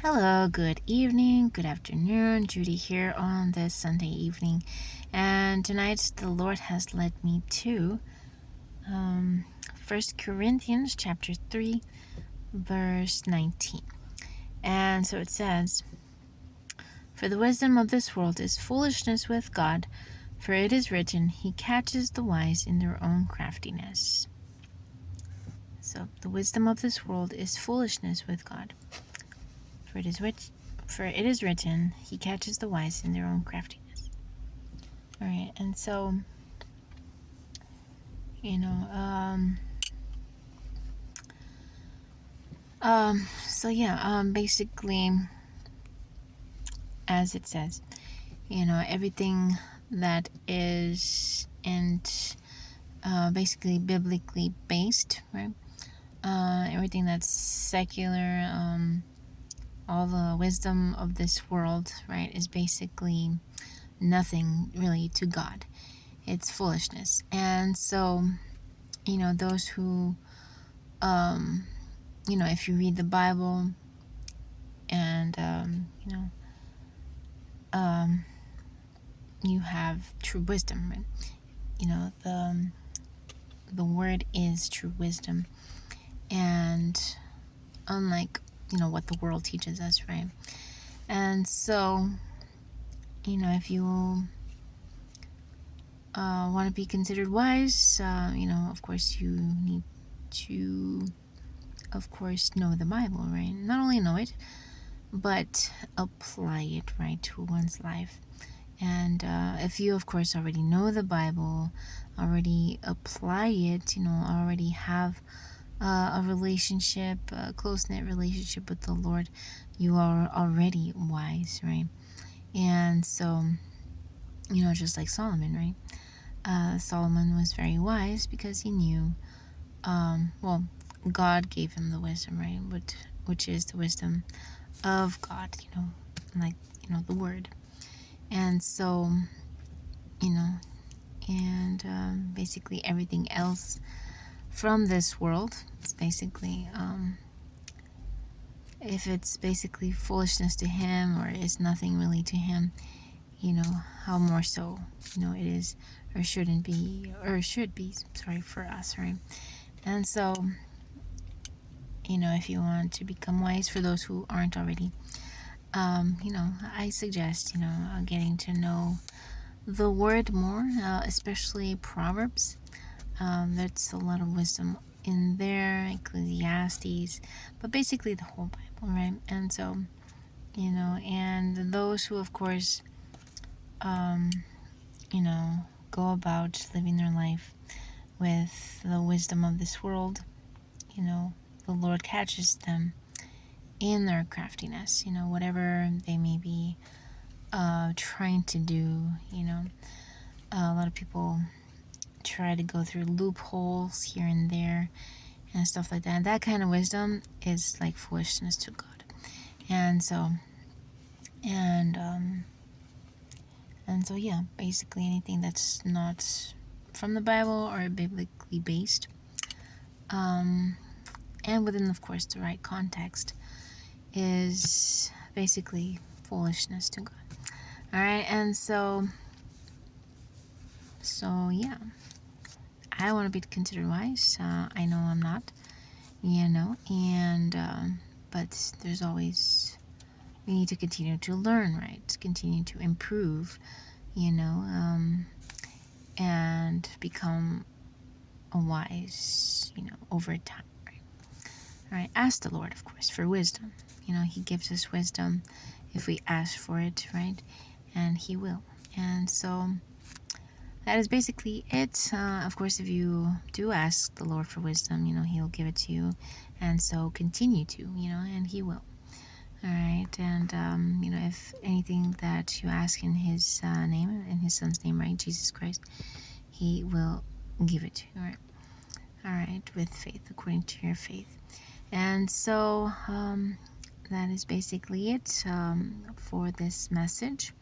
Hello, good evening, good afternoon. Judy here on this Sunday evening. And tonight the Lord has led me to 1 Corinthians chapter 3, verse 19. And so it says, "For the wisdom of this world is foolishness with God, for it is written, He catches the wise in their own craftiness." So the wisdom of this world is foolishness with God. For it is written, He catches the wise in their own craftiness. All right, and so, you know, basically, as it says, everything that is basically biblically based, right? Everything that's secular, all the wisdom of this world, right, is basically nothing really to God. It's foolishness. And so, those who, if you read the Bible and, you have true wisdom, right? The word is true wisdom. And unlike, what the world teaches us, right? And so, if you want to be considered wise, of course, you need to, of course, know the Bible, right? Not only know it, but apply it, right, to one's life. And if you, of course, already know the Bible, already apply it, already have a relationship, a close-knit relationship with the Lord, you are already wise, right? And so, just like Solomon, right? Solomon was very wise because he knew, God gave him the wisdom, right? Which is the wisdom of God, the word. And so, basically everything else from this world is basically, if it's basically foolishness to him or is nothing really to him, how more so, it is or shouldn't be or should be, for us, right? And so, if you want to become wise, for those who aren't already, I suggest, getting to know the word more, especially Proverbs. There's a lot of wisdom in there, Ecclesiastes, but basically the whole Bible, right? And so, and those who, of course, go about living their life with the wisdom of this world, the Lord catches them in their craftiness, whatever they may be trying to do, a lot of people try to go through loopholes here and there and stuff like that. That kind of wisdom is like foolishness to God. And so, yeah, basically anything that's not from the Bible or biblically based, and within, of course, the right context, is basically foolishness to God. All right, and so yeah, I want to be considered wise. I know I'm not, but there's always, we need to continue to learn, right? Continue to improve, and become a wise, over time, right? All right, ask the Lord, of course, for wisdom. He gives us wisdom if we ask for it, right? And He will. And so that is basically it. Of course, if you do ask the Lord for wisdom, He'll give it to you. And so continue to, and He will. All right. And, if anything that you ask in His name, in His Son's name, right, Jesus Christ, He will give it to you. All right. All right. With faith, according to your faith. And so that is basically it for this message.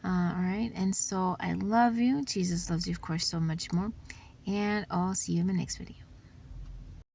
All right. And so I love you. Jesus loves you, of course, so much more. And I'll see you in the next video.